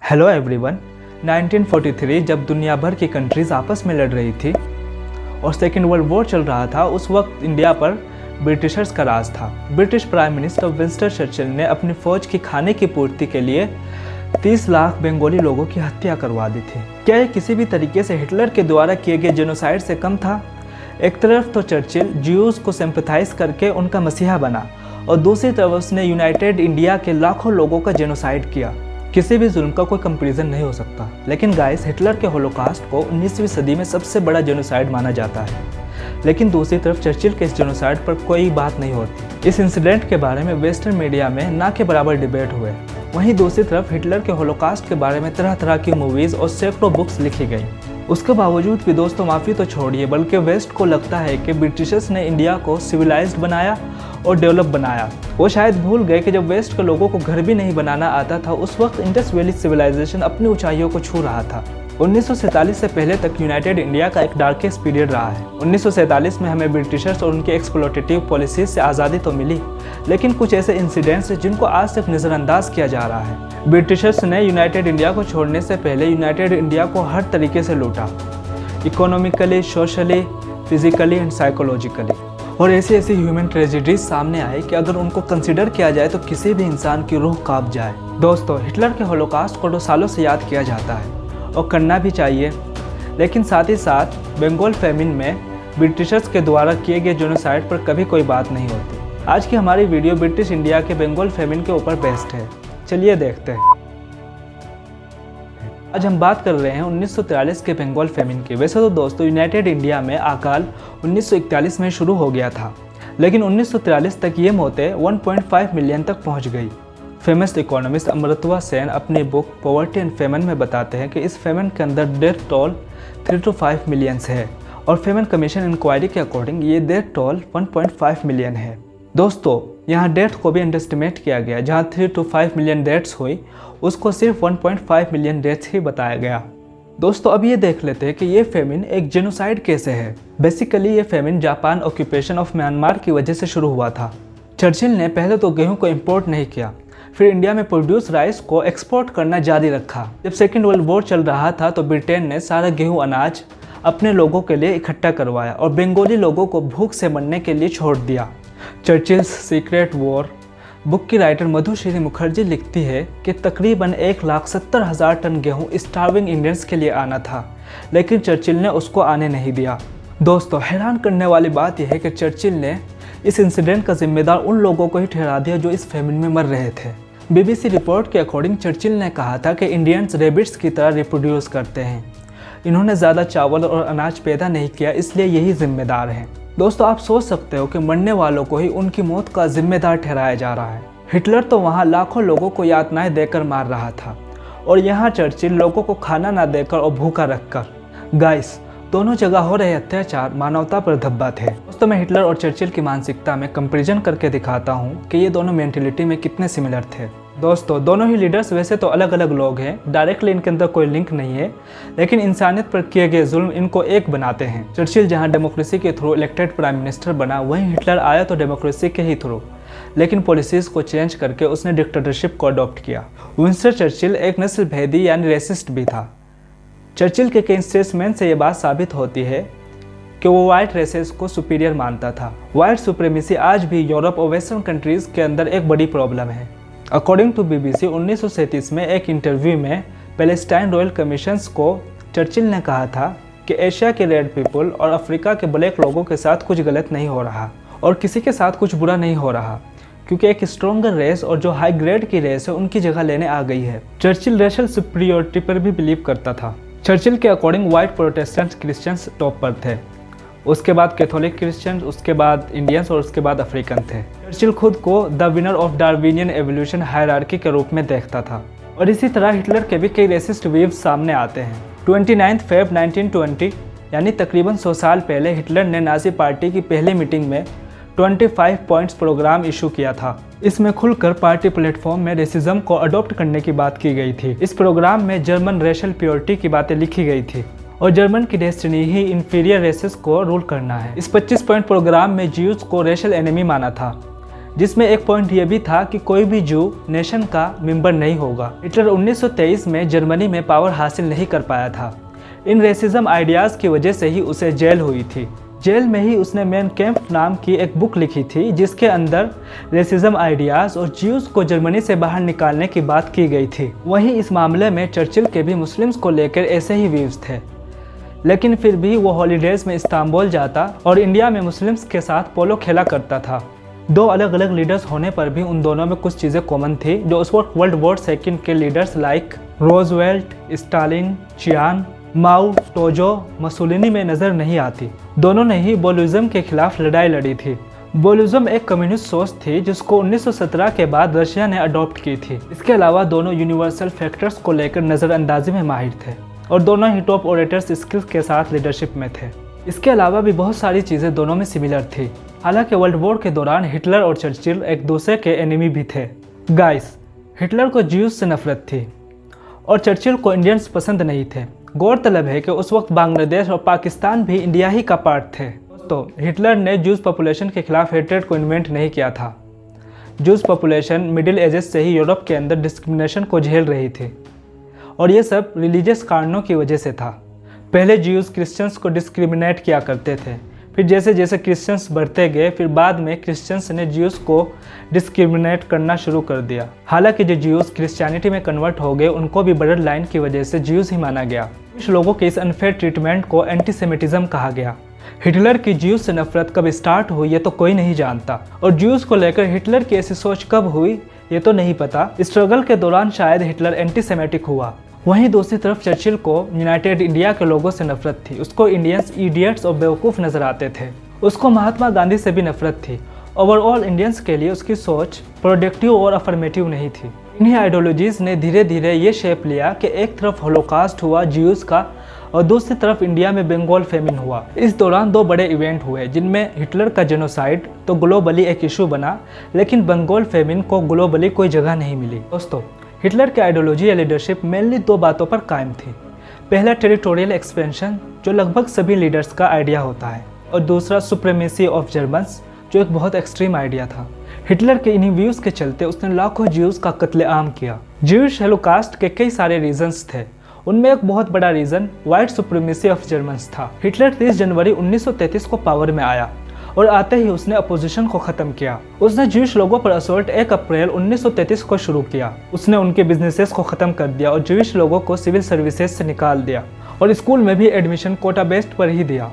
Hello everyone. 1943 जब दुनिया भर की कंट्रीज आपस में लड़ रही थी और सेकेंड वर्ल्ड वॉर चल रहा था, उस वक्त इंडिया पर ब्रिटिशर्स का राज था। British prime minister Winston Churchill ने अपनी फौज की खाने की पूर्ति के लिए 30 लाख बंगाली लोगों की हत्या करवा दी थी। क्या यह किसी भी तरीके से हिटलर के द्वारा किए गए जेनोसाइड से कम था? एक तरफ तो चर्चिल ज्यूज को सिंपैथाइज करके उनका मसीहा बना और दूसरी तरफ उसने यूनाइटेड इंडिया के लाखों लोगों का जेनोसाइड किया। किसी भी जुल्म का कोई कंपैरिजन नहीं हो सकता। लेकिन गाइस, हिटलर के होलोकॉस्ट को 19वीं सदी में सबसे बड़ा जेनोसाइड माना जाता है, लेकिन दूसरी तरफ चर्चिल के इस जेनोसाइड पर कोई बात नहीं होती। इस इंसिडेंट के बारे में वेस्टर्न मीडिया में ना के बराबर डिबेट हुए। वहीं दूसरी तरफ हिटलर के होलोकॉस्ट के बारे में तरह तरह की मूवीज़ और सैकड़ों बुक्स लिखी गई। उसके बावजूद भी दोस्तों, माफ़ी तो छोड़िए, बल्कि वेस्ट को लगता है कि ब्रिटिशर्स ने इंडिया को सिविलाइज्ड बनाया और डेवलप बनाया। वो शायद भूल गए कि जब वेस्ट के लोगों को घर भी नहीं बनाना आता था, उस वक्त इंडस वैली सिविलाइजेशन अपनी ऊंचाइयों को छू रहा था। 1947 से पहले तक यूनाइटेड इंडिया का एक डार्केस्ट पीरियड रहा है। 1947 में हमें ब्रिटिशर्स और उनके एक्सप्लॉटेटिव पॉलिसीज से आज़ादी तो मिली, लेकिन कुछ ऐसे इंसिडेंट्स जिनको आज तक नज़रअंदाज किया जा रहा है। ब्रिटिशर्स ने यूनाइटेड इंडिया को छोड़ने से पहले यूनाइटेड इंडिया को हर तरीके से लूटा, economically, socially, physically and psychologically. और ऐसी ह्यूमन ट्रेजेडीज सामने आए कि अगर उनको कंसिडर किया जाए तो किसी भी इंसान की रूह कांप जाए। दोस्तों, हिटलर के होलोकॉस्ट को 2 सालों से याद किया जाता है और करना भी चाहिए, लेकिन साथ ही साथ बंगाल फेमिन में ब्रिटिशर्स के द्वारा किए गए जेनोसाइड पर कभी कोई बात नहीं होती। आज की हमारी वीडियो ब्रिटिश इंडिया के बंगाल फेमिन के ऊपर बेस्ड है। चलिए देखते हैं। आज हम बात कर रहे हैं 1943 के बंगाल फेमिन की। वैसे तो दोस्तों, यूनाइटेड इंडिया में अकाल 1941 में शुरू हो गया था, लेकिन 1943 तक ये मौतें 1.5 मिलियन तक पहुंच गई। फेमस इकोनॉमिस्ट अमर्त्य सेन अपनी बुक पॉवर्टी एंड फेमन में बताते हैं कि इस फेमन के अंदर डेथ टोल 3 to 5 मिलियंस है, और फेमन कमीशन इंक्वायरी के अकॉर्डिंग ये डेथ टोल 1.5 मिलियन है। दोस्तों, यहाँ डेथ को भी अंडरस्टिमेट किया गया। जहाँ 3 to 5 मिलियन डेथ्स हुई, उसको सिर्फ 1.5 मिलियन डेथ्स ही बताया गया। दोस्तों, अब ये देख लेते हैं कि ये फेमिन एक जेनोसाइड कैसे है। बेसिकली ये famine Japan occupation of Myanmar की वजह से शुरू हुआ था। चर्चिल ने पहले तो गेहूं को इंपोर्ट नहीं किया, फिर इंडिया में प्रोड्यूस राइस को एक्सपोर्ट करना जारी रखा। जब सेकेंड वर्ल्ड वॉर चल रहा था तो ब्रिटेन ने सारा गेहूं अनाज अपने लोगों के लिए इकट्ठा करवाया और बंगाली लोगों को भूख से मरने के लिए छोड़ दिया। चर्चिल्स सीक्रेट वॉर बुक की राइटर मधुश्री मुखर्जी लिखती है कि तकरीबन 1,70,000 टन गेहूं स्टार्विंग इंडियंस के लिए आना था, लेकिन चर्चिल ने उसको आने नहीं दिया। दोस्तों, हैरान करने वाली बात यह है कि चर्चिल ने इस इंसिडेंट का जिम्मेदार उन लोगों को ही ठहरा दिया जो इस फेमिन में मर रहे थे। BBC रिपोर्ट के अकॉर्डिंग चर्चिल ने कहा था कि इंडियंस रेबिट्स की तरह रिप्रोड्यूस करते हैं, इन्होंने ज़्यादा चावल और अनाज पैदा नहीं किया, इसलिए यही जिम्मेदार हैं। दोस्तों, आप सोच सकते हो कि मरने वालों को ही उनकी मौत का जिम्मेदार ठहराया जा रहा है। हिटलर तो वहाँ लाखों लोगों को यातनाएं देकर मार रहा था, और यहाँ चर्चिल लोगों को खाना ना देकर और भूखा रखकर। गाइस, दोनों जगह हो रहे अत्याचार मानवता पर धब्बा थे। दोस्तों, मैं हिटलर और चर्चिल की मानसिकता में कंपैरिजन करके दिखाता हूँ कि ये दोनों मेंटेलिटी में कितने सिमिलर थे। दोस्तों, दोनों ही लीडर्स वैसे तो अलग अलग लोग हैं, डायरेक्टली इनके अंदर कोई लिंक नहीं है, लेकिन इंसानियत पर किए गए जुल्म इनको एक बनाते हैं। चर्चिल जहाँ डेमोक्रेसी के थ्रू इलेक्टेड प्राइम मिनिस्टर बना, वहीं हिटलर आया तो डेमोक्रेसी के ही थ्रू, लेकिन पॉलिसीज़ को चेंज करके उसने डिक्टेटरशिप को अडॉप्ट किया। विंस्टन चर्चिल एक नस्ल भेदी यानी रेसिस्ट भी था। चर्चिल के कई स्टेटमेंट से ये बात साबित होती है कि वो वाइट रेसेस को सुपीरियर मानता था। वाइट सुप्रीमेसी आज भी यूरोप और वेस्टर्न कंट्रीज़ के अंदर एक बड़ी प्रॉब्लम है। अकॉर्डिंग टू BBC, 1937 में एक इंटरव्यू में पैलेस्टाइन रॉयल कमीशंस को चर्चिल ने कहा था कि एशिया के रेड पीपल और अफ्रीका के ब्लैक लोगों के साथ कुछ गलत नहीं हो रहा और किसी के साथ कुछ बुरा नहीं हो रहा, क्योंकि एक स्ट्रॉन्गर रेस और जो हाई ग्रेड की रेस है उनकी जगह लेने आ गई है। चर्चिल रेशल सुपीरियरिटी पर भी बिलीव करता था। चर्चिल के according white Protestant Christians top पर थे, उसके बाद कैथोलिक क्रिश्चियंस, उसके बाद इंडियंस और उसके बाद अफ्रीकन थे। चर्चिल खुद को the winner of Darwinian evolution hierarchy के रूप में देखता था, और इसी तरह हिटलर के भी कई रेसिस्ट वेव्स सामने आते हैं। 29 Feb 1920 यानी तकरीबन 100 साल पहले हिटलर ने नाजी पार्टी की पहली मीटिंग में 25 पॉइंट्स प्रोग्राम इशू किया था। इसमें खुलकर पार्टी प्लेटफॉर्म में रेसिज्म को अडॉप्ट करने की बात की गई थी। इस प्रोग्राम में जर्मन रेशल प्योरिटी की बातें लिखी गई थी और जर्मन की डेस्टिनी ही इंफीरियर रेसेस को रूल करना है। इस 25 पॉइंट प्रोग्राम में ज्यूज को रेशल एनिमी माना था। जिसमें एक पॉइंट ये भी था कि कोई भी जू नेशन का मेंबर नहीं होगा। हिटलर 1923 में जर्मनी में पावर हासिल नहीं कर पाया था। इन रेसिज्म आइडियाज़ की वजह से ही उसे जेल हुई थी। जेल में ही उसने मेन कैंप नाम की एक बुक लिखी थी जिसके अंदर रेसिज्म आइडियाज़ और ज्यूज़ को जर्मनी से बाहर निकालने की बात की गई थी। वहीं इस मामले में चर्चिल के भी मुस्लिम्स को लेकर ऐसे ही व्यूज़ थे, लेकिन फिर भी वो हॉलीडेज़ में इस्तांबुल जाता और इंडिया में मुस्लिम्स के साथ पोलो खेला करता था। दो अलग अलग लीडर्स होने पर भी उन दोनों में कुछ चीज़ें कॉमन थी जो उस वक्त वर्ल्ड वॉर सेकेंड के leaders like Roosevelt, Stalin, Chiang, Mao, Tojo, Mussolini में नज़र नहीं आती। दोनों ने ही बोलिज्म के खिलाफ लड़ाई लड़ी थी। बोलिज्म एक कम्युनिस्ट सोच थी जिसको 1917 के बाद रशिया ने अडॉप्ट की थी। इसके अलावा दोनों यूनिवर्सल फैक्टर्स को लेकर नज़रअंदाजी में माहिर थे और दोनों ही टॉप ऑरेटर्स स्किल्स के साथ लीडरशिप में थे। इसके अलावा भी बहुत सारी चीज़ें दोनों में सिमिलर थी। हालांकि वर्ल्ड वॉर के दौरान हिटलर और चर्चिल एक दूसरे के एनिमी भी थे। गाइस, हिटलर को ज्यूज से नफरत थी और चर्चिल को इंडियंस पसंद नहीं थे। गौरतलब है कि उस वक्त बांग्लादेश और पाकिस्तान भी इंडिया ही का पार्ट थे। तो हिटलर ने जूस पॉपुलेशन के खिलाफ हेट्रेड को इन्वेंट नहीं किया था। जूस पॉपुलेशन मिडिल एजेस से ही यूरोप के अंदर डिस्क्रिमिनेशन को झेल रही थी और ये सब रिलीजियस कारणों की वजह से था। पहले ज्यूज क्रिश्चियंस को डिस्क्रिमिनेट किया करते थे, फिर जैसे जैसे क्रिश्चियंस बढ़ते गए फिर बाद में क्रिश्चियंस ने ज्यूज को डिस्क्रिमिनेट करना शुरू कर दिया। हालांकि जो ज्यूज क्रिश्चियनिटी में कन्वर्ट हो गए उनको भी ब्लड लाइन की वजह से ज्यूज ही माना गया। कुछ लोगों के इस अनफेयर ट्रीटमेंट को एंटीसेमिटिज्म कहा गया। हिटलर की ज्यूज से नफरत कब स्टार्ट हुई ये तो कोई नहीं जानता और ज्यूज को लेकर हिटलर की ऐसी सोच कब हुई ये तो नहीं पता। स्ट्रगल के दौरान शायद हिटलर एंटीसेमेटिक हुआ। वहीं दूसरी तरफ चर्चिल को यूनाइटेड इंडिया के लोगों से नफरत थी। उसको इंडियंस इडियट्स और बेवकूफ़ नजर आते थे। उसको महात्मा गांधी से भी नफरत थी। ओवरऑल इंडियंस के लिए उसकी सोच प्रोडक्टिव और अफर्मेटिव नहीं थी। इन्हीं आइडियोलॉजीज़ ने धीरे धीरे ये शेप लिया कि एक तरफ होलोकास्ट हुआ ज्यूज़ का और दूसरी तरफ इंडिया में बंगाल फेमिन हुआ। इस दौरान दो बड़े इवेंट हुए जिनमें हिटलर का जेनोसाइड तो ग्लोबली एक इशू बना, लेकिन बंगाल फेमिन को ग्लोबली कोई जगह नहीं मिली। दोस्तों, हिटलर की आइडियोलॉजी या लीडरशिप मेनली दो बातों पर कायम थी। पहला टेरिटोरियल एक्सपेंशन जो लगभग सभी लीडर्स का आइडिया होता है, और दूसरा सुप्रीमेसी ऑफ जर्मन्स जो एक बहुत एक्सट्रीम आइडिया था। हिटलर के इन्हीं व्यूज़ के चलते उसने लाखों ज्यूज़ का कत्लेआम किया। ज्यूइश होलोकास्ट के कई सारे रीजंस थे, उनमें एक बहुत बड़ा reason white supremacy of Germans था। हिटलर 30 जनवरी 1933 को पावर में आया और आते ही उसने अपोजिशन को ख़त्म किया। उसने ज्यूइश लोगों पर असोल्ट 1 अप्रैल 1933 को शुरू किया। उसने उनके बिजनेसेस को ख़त्म कर दिया और ज्यूइश लोगों को सिविल सर्विसेज से निकाल दिया और स्कूल में भी एडमिशन कोटा बेस्ड पर ही दिया।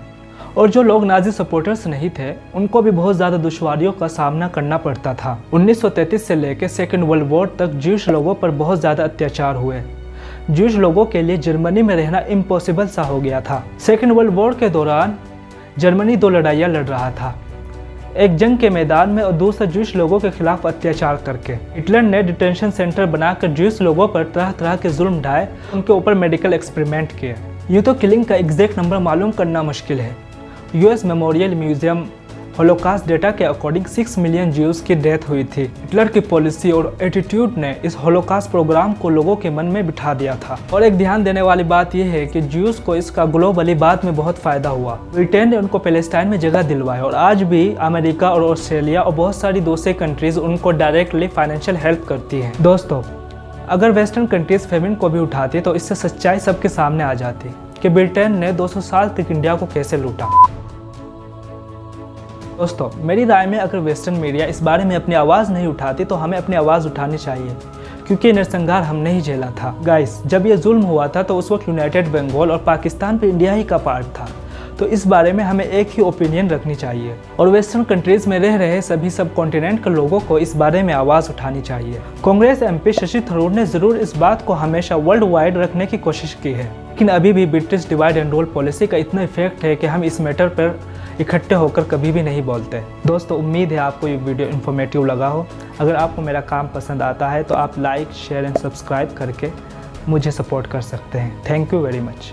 और जो लोग नाजी सपोर्टर्स नहीं थे उनको भी बहुत ज़्यादा दुश्वारियों का सामना करना पड़ता था। 1933 से लेकर सेकेंड वर्ल्ड वॉर तक ज्यूइश लोगों पर बहुत ज़्यादा अत्याचार हुए। ज्यूइश लोगों के लिए जर्मनी में रहना इम्पॉसिबल सा हो गया था। सेकेंड वर्ल्ड वॉर के दौरान जर्मनी दो लड़ाइयाँ लड़ रहा था, एक जंग के मैदान में और दूसरा ज्यूइश लोगों के खिलाफ अत्याचार करके। हिटलर ने डिटेंशन सेंटर बनाकर ज्यूइश लोगों पर तरह तरह के जुल्म ढाए, उनके ऊपर मेडिकल एक्सपेरिमेंट किए। यूँ तो किलिंग का एग्जैक्ट नंबर मालूम करना मुश्किल है। US memorial museum Holocaust data के अकॉर्डिंग 6 मिलियन ज्यूज की डेथ हुई थी। हिटलर की पॉलिसी और एटीट्यूड ने इस होलोकास्ट प्रोग्राम को लोगों के मन में बिठा दिया था। और एक ध्यान देने वाली बात यह है कि ज्यूज को इसका ग्लोबली बाद में बहुत फायदा हुआ। ब्रिटेन ने उनको पैलेस्टाइन में जगह दिलवाई और आज भी अमेरिका और ऑस्ट्रेलिया और बहुत सारी दूसरी कंट्रीज उनको डायरेक्टली फाइनेंशियल हेल्प करती हैं। दोस्तों, अगर वेस्टर्न कंट्रीज फेमिन को भी उठाती तो इससे सच्चाई सबके सामने आ जाती कि ब्रिटेन ने 200 साल तक इंडिया को कैसे लूटा। दोस्तों, मेरी राय में अगर वेस्टर्न मीडिया इस बारे में अपनी आवाज़ नहीं उठाती तो हमें अपनी आवाज़ उठानी चाहिए, क्योंकि नरसंहार हमने ही झेला था। गाइस, जब ये जुल्म हुआ था तो उस वक्त यूनाइटेड बंगाल और पाकिस्तान भी इंडिया ही का पार्ट था, तो इस बारे में हमें एक ही ओपिनियन रखनी चाहिए और वेस्टर्न कंट्रीज़ में रह रहे सभी सब कॉन्टिनेंट के लोगों को इस बारे में आवाज़ उठानी चाहिए। कांग्रेस एमपी शशि थरूर ने ज़रूर इस बात को हमेशा वर्ल्ड वाइड रखने की कोशिश की है, लेकिन अभी भी British divide and rule policy का इतना इफेक्ट है कि हम इस मैटर पर इकट्ठे होकर कभी भी नहीं बोलते। दोस्तों, उम्मीद है आपको ये वीडियो इन्फॉर्मेटिव लगा हो। अगर आपको मेरा काम पसंद आता है तो आप लाइक, शेयर एंड सब्सक्राइब करके मुझे सपोर्ट कर सकते हैं। Thank you very much.